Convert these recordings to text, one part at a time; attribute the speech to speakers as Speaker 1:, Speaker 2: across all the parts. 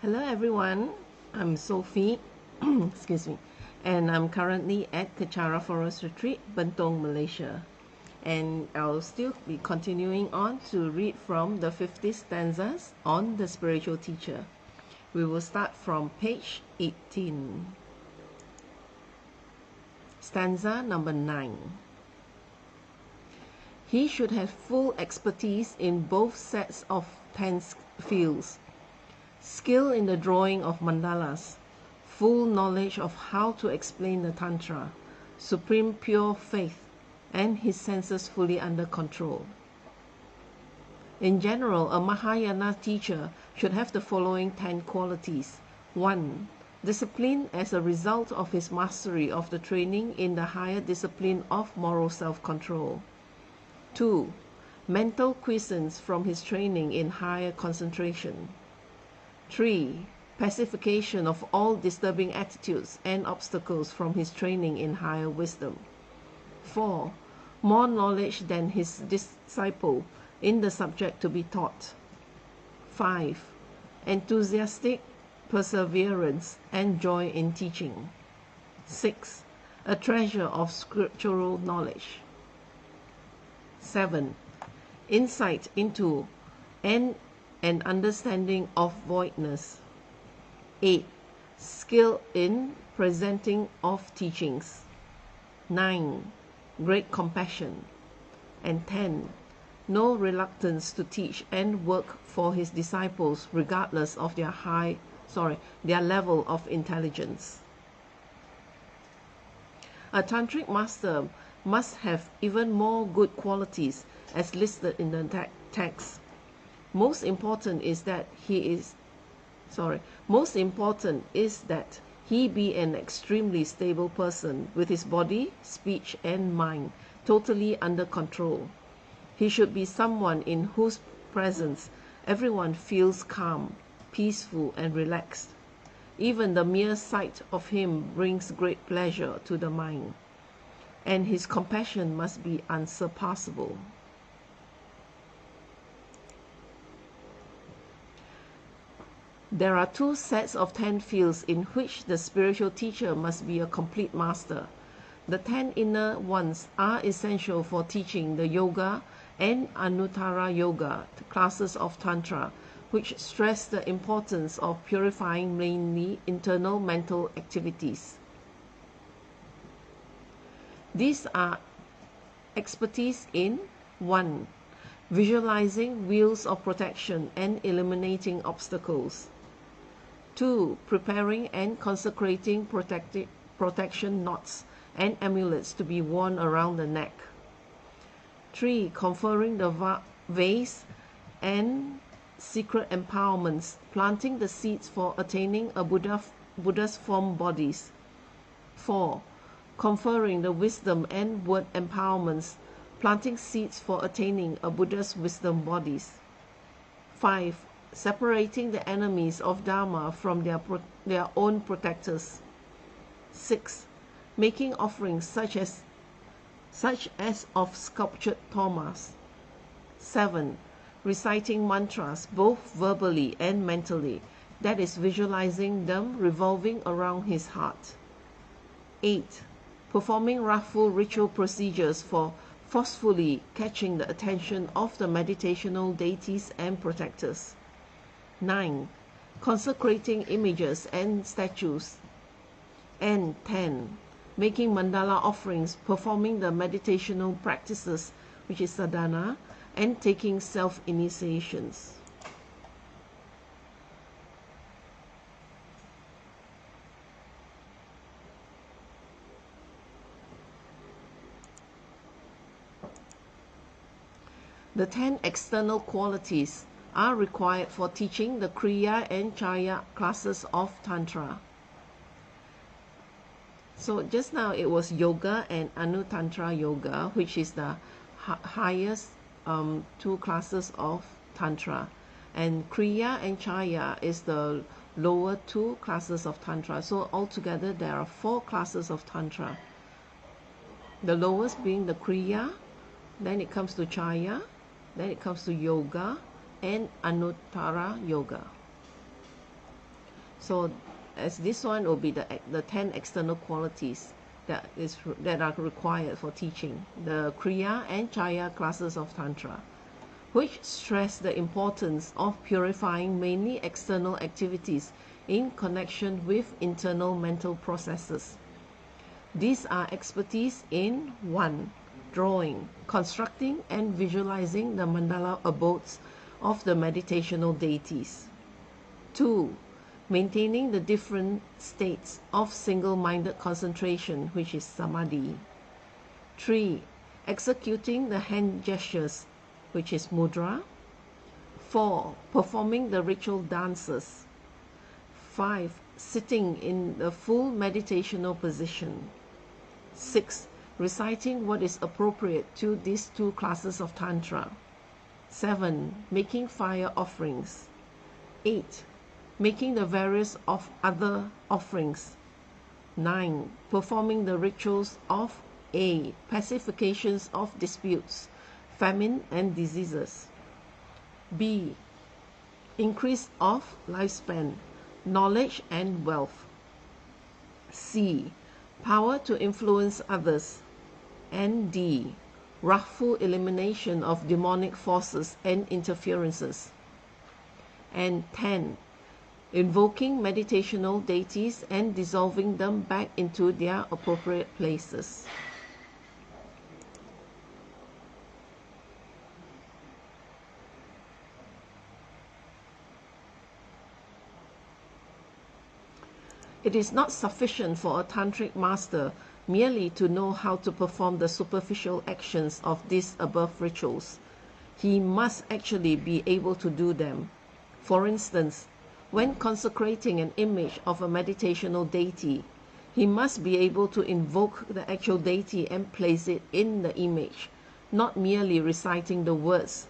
Speaker 1: Hello everyone, I'm Sophie, excuse me, and I'm currently at Kechara Forest Retreat, Bentong, Malaysia. And I'll still be continuing on to read from the 50 stanzas on the spiritual teacher. We will start from page 18. Stanza number 9. He should have full expertise in both sets of 10 fields. Skill in the drawing of mandalas, full knowledge of how to explain the Tantra, supreme pure faith, and his senses fully under control. In general, a Mahayana teacher should have the following 10 qualities. 1. Discipline as a result of his mastery of the training in the higher discipline of moral self-control. 2. Mental quiescence from his training in higher concentration. 3. Pacification of all disturbing attitudes and obstacles from his training in higher wisdom. 4. More knowledge than his disciple in the subject to be taught. 5. Enthusiastic perseverance and joy in teaching. 6. A treasure of scriptural knowledge. 7. Insight into and an understanding of voidness. 8. Skill in presenting of teachings. 9. Great compassion. And 10. No reluctance to teach and work for his disciples regardless of their level of intelligence. A tantric master must have even more good qualities as listed in the text. Most important is that he be an extremely stable person with his body, speech, and mind totally under control. He should be someone in whose presence everyone feels calm, peaceful, and relaxed. Even the mere sight of him brings great pleasure to the mind, and his compassion must be unsurpassable. There are 2 sets of 10 fields in which the spiritual teacher must be a complete master. The 10 inner ones are essential for teaching the yoga and anuttara yoga, the classes of Tantra, which stress the importance of purifying mainly internal mental activities. These are expertise in 1. Visualizing wheels of protection and eliminating obstacles. 2. Preparing and consecrating protection knots and amulets to be worn around the neck. 3. Conferring the vase and secret empowerments, planting the seeds for attaining a Buddha's form bodies. 4. Conferring the wisdom and word empowerments, planting seeds for attaining a Buddha's wisdom bodies. 5. Separating the enemies of Dharma from their own protectors. 6. Making offerings such as of sculptured thomas. 7. Reciting mantras both verbally and mentally, that is, visualizing them revolving around his heart. 8. Performing wrathful ritual procedures for forcefully catching the attention of the meditational deities and protectors. 9. Consecrating images and statues. And 10. Making mandala offerings, performing the meditational practices, which is sadhana, and taking self-initiations. The 10 external qualities are required for teaching the Kriya and Chaya classes of Tantra. So just now it was yoga and Anutantra yoga, which is the highest 2 classes of Tantra. And Kriya and Chaya is the lower 2 classes of Tantra. So altogether there are 4 classes of Tantra. The lowest being the Kriya, then it comes to Chaya, then it comes to yoga and Anuttara yoga. So as this one will be the 10 external qualities that are required for teaching the Kriya and Chaya classes of Tantra, which stress the importance of purifying mainly external activities in connection with internal mental processes. These are expertise in 1. Drawing, constructing and visualizing the mandala abodes of the meditational deities. 2. Maintaining the different states of single-minded concentration, which is samadhi. 3. Executing the hand gestures, which is mudra. 4. Performing the ritual dances. 5. Sitting in the full meditational position. 6. Reciting what is appropriate to these 2 classes of Tantra. 7. Making fire offerings. 8. Making the various other offerings. 9. Performing the rituals of A. Pacifications of disputes, famine and diseases. B. Increase of lifespan, knowledge and wealth. C. Power to influence others. And D. Wrathful elimination of demonic forces and interferences. And 10. Invoking meditational deities and dissolving them back into their appropriate places. It is not sufficient for a tantric master merely to know how to perform the superficial actions of these above rituals. He must actually be able to do them. For instance, when consecrating an image of a meditational deity, he must be able to invoke the actual deity and place it in the image, not merely reciting the words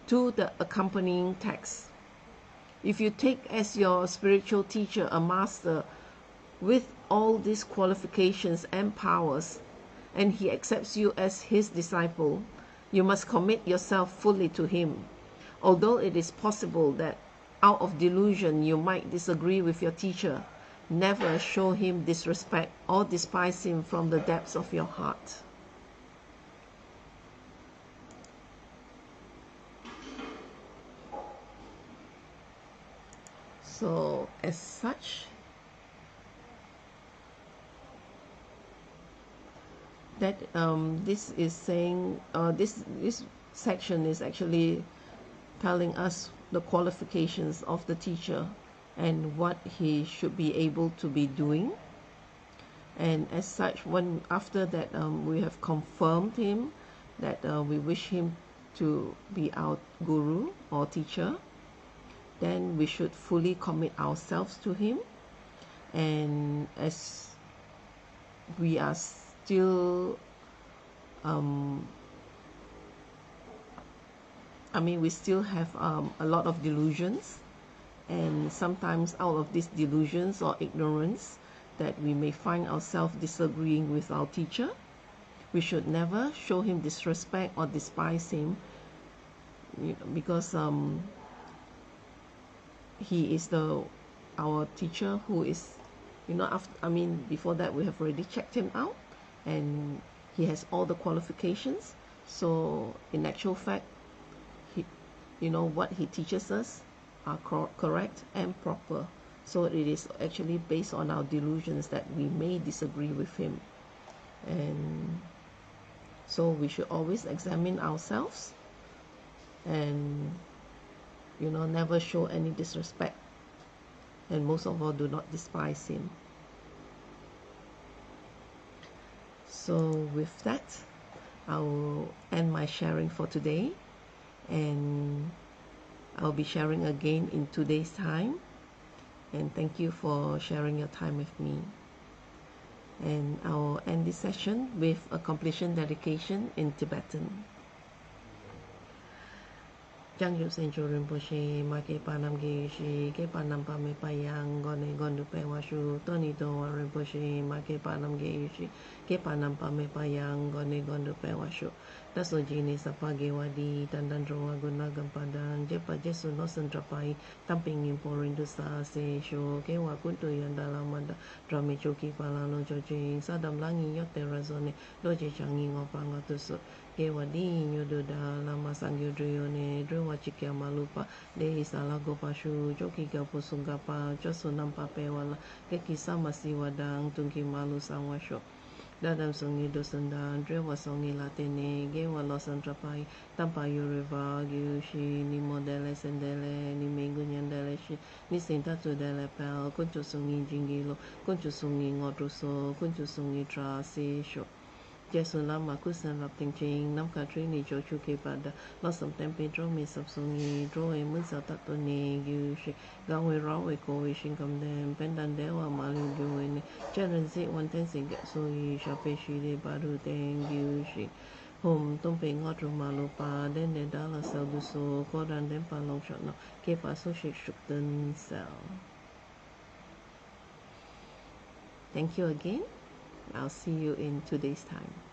Speaker 1: to the accompanying text. If you take as your spiritual teacher a master with all these qualifications and powers, and he accepts you as his disciple, you must commit yourself fully to him. Although it is possible that out of delusion you might disagree with your teacher, never show him disrespect or despise him from the depths of your heart. So as such, that this is saying this section is actually telling us the qualifications of the teacher and what he should be able to be doing. And as such, when after that we have confirmed him that we wish him to be our guru or teacher, then we should fully commit ourselves to him. And as we are still we still have a lot of delusions, and sometimes out of these delusions or ignorance that we may find ourselves disagreeing with our teacher, we should never show him disrespect or despise him, because he is our teacher who is, before that we have already checked him out and he has all the qualifications. So in actual fact, what he teaches us are correct and proper. So it is actually based on our delusions that we may disagree with him. And so we should always examine ourselves and never show any disrespect, and most of all do not despise him. So with that, I will end my sharing for today, and I'll be sharing again in 2 days time. And thank you for sharing your time with me. And I'll end this session with a completion dedication in Tibetan. Jang Yub Sen Cho Rinpoche, Ma Ke Pa Nam Ge Shi, Ke Pa Nam Pa Me Pa Yang, Gone Gon Pe Wa Shu, Toni Do Wa Rinpoche, Ma Ke Pa Nam Ge Shi, Ke Pa Nam Pa Me Pa Yang, Gone Gon Pe Wa Shu, Taso jenis apa gewadi tandan roa guna gampadan jepa jesu no sentrapai tamping imporin dusa se sho gewa kuntu yang dalam ada drame choki pala lo jojing sadam langi yote razone doje changi ngopanga tuso gewadi nyodo da lama sangyo drione drwa chikia malupa de isalago pashu joki gapo sungapa josu nampa pewala keki sama si wadang tungki malu sangwasho Dadam songi dosandan, drewa songi latene, gewa losan trapai, tampa yuriva, gyushi, ni modele sendele, ni mengu nyandele shi, ni sentatu dele pel, kunchu songi jingilo, kunchu songi ngodruso, kunchu songi tra se sho. Jesu lama kusan lap ting ching, nam ka tri ni jo chu ke pada, losam tempe dro me sap songi, dro e mun sa tato ne, gyushi, gawe rawe ko we shingam dem, pendan dewa malu gyuene, cheren zi wan ten sing get so yi, shape shi de baru ten gyushi. Home tompe ngodro malu pa, den de dala sel du so, koran den pa long shot no, ke pa so shik shuk den sel. Thank you again. I'll see you in 2 days' time.